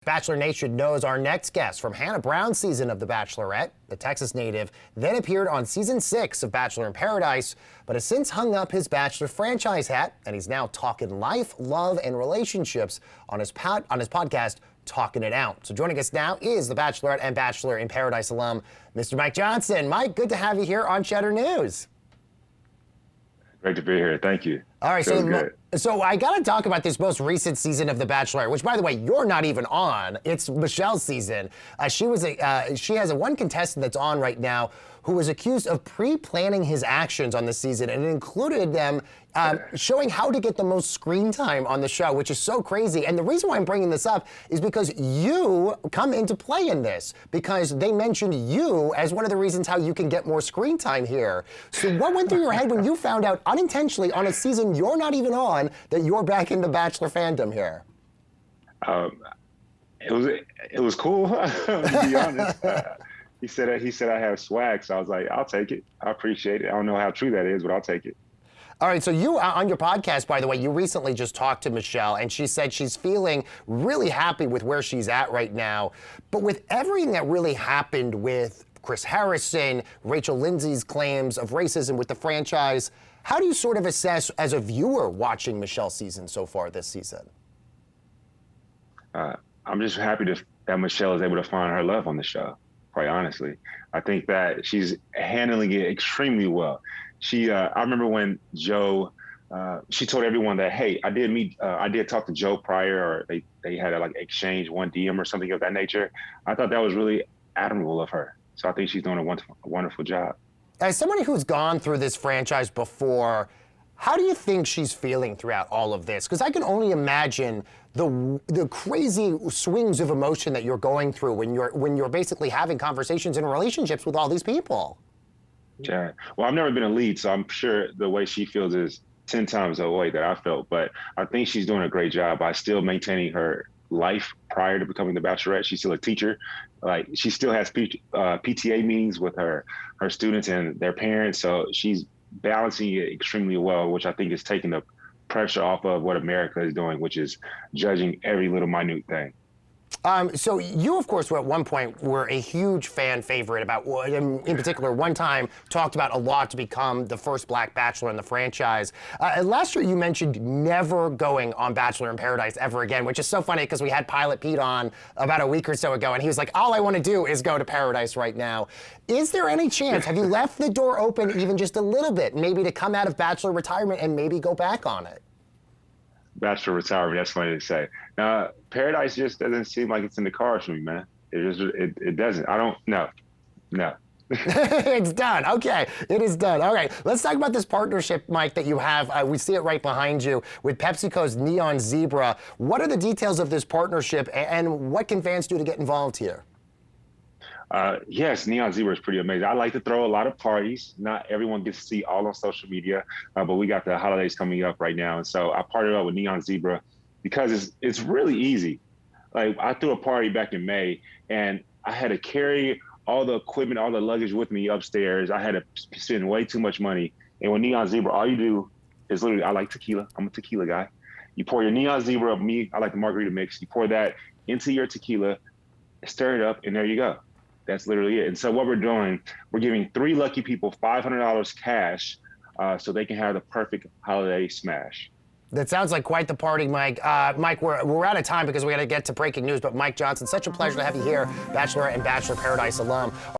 Bachelor Nation knows our next guest from Hannah Brown's season of The Bachelorette, the Texas native, then appeared on season 6 of Bachelor in Paradise, but has since hung up his Bachelor franchise hat, and he's now talking life, love, and relationships on his podcast, Talking It Out. So joining us now is The Bachelorette and Bachelor in Paradise alum, Mr. Mike Johnson. Mike, good to have you here on Cheddar News. Great to be here. Thank you. All right, so I got to talk about this most recent season of The Bachelor, which, by the way, you're not even on. It's Michelle's season. She has one contestant that's on right now who was accused of pre-planning his actions on the season, and it included them showing how to get the most screen time on the show, which is so crazy. And the reason why I'm bringing this up is because you come into play in this, because they mentioned you as one of the reasons how you can get more screen time here. So what went through your head when you found out unintentionally on a season you're not even on that you're back in the Bachelor fandom here? It was cool, to be honest. He said I have swag, so I was like, I'll take it. I appreciate it. I don't know how true that is, but I'll take it. All right, so you, on your podcast, by the way, you recently just talked to Michelle, and she said she's feeling really happy with where she's at right now. But with everything that really happened with Chris Harrison, Rachel Lindsay's claims of racism with the franchise, how do you sort of assess as a viewer watching Michelle's season so far this season? I'm just happy that Michelle is able to find her love on the show. Quite honestly, I think that she's handling it extremely well. I remember when Joe, she told everyone that, hey, I did talk to Joe prior, or they had a exchange one DM or something of that nature. I thought that was really admirable of her. So I think she's doing a wonderful job. As somebody who's gone through this franchise before, how do you think she's feeling throughout all of this? Because I can only imagine the crazy swings of emotion that you're going through when you're basically having conversations and relationships with all these people. Yeah. Well, I've never been a lead, so I'm sure the way she feels is 10 times the way that I felt. But I think she's doing a great job by still maintaining her life prior to becoming the Bachelorette. She's still a teacher. She still has PTA meetings with her students and their parents. So she's balancing it extremely well, which I think is taking the pressure off of what America is doing, which is judging every little minute thing. So you, of course, at one point were a huge fan favorite about, in particular, one time talked about a lot to become the first Black Bachelor in the franchise. Last year, you mentioned never going on Bachelor in Paradise ever again, which is so funny because we had Pilot Pete on about a week or so ago, and he was like, all I want to do is go to Paradise right now. Is there any chance, have you left the door open even just a little bit, maybe to come out of Bachelor retirement and maybe go back on it? Bachelor retirement, that's funny to say. Paradise just doesn't seem like it's in the cards for me, man. It doesn't. I don't, no. It's done. Okay, it is done. All right, let's talk about this partnership, Mike, that you have. We see it right behind you with PepsiCo's Neon Zebra. What are the details of this partnership, and what can fans do to get involved here? Yes, Neon Zebra is pretty amazing. I like to throw a lot of parties. Not everyone gets to see all on social media, but we got the holidays coming up right now. And so I partnered up with Neon Zebra because it's really easy. I threw a party back in May, and I had to carry all the equipment, all the luggage with me upstairs. I had to spend way too much money. And with Neon Zebra, all you do is literally, I like tequila. I'm a tequila guy. You pour your Neon Zebra, I like the margarita mix. You pour that into your tequila, stir it up, and there you go. That's literally it. And so what we're doing, we're giving 3 lucky people $500 cash so they can have the perfect holiday smash. That sounds like quite the party, Mike. Mike, we're out of time because we got to get to breaking news, but Mike Johnson, such a pleasure to have you here, Bachelor and Bachelor Paradise alum.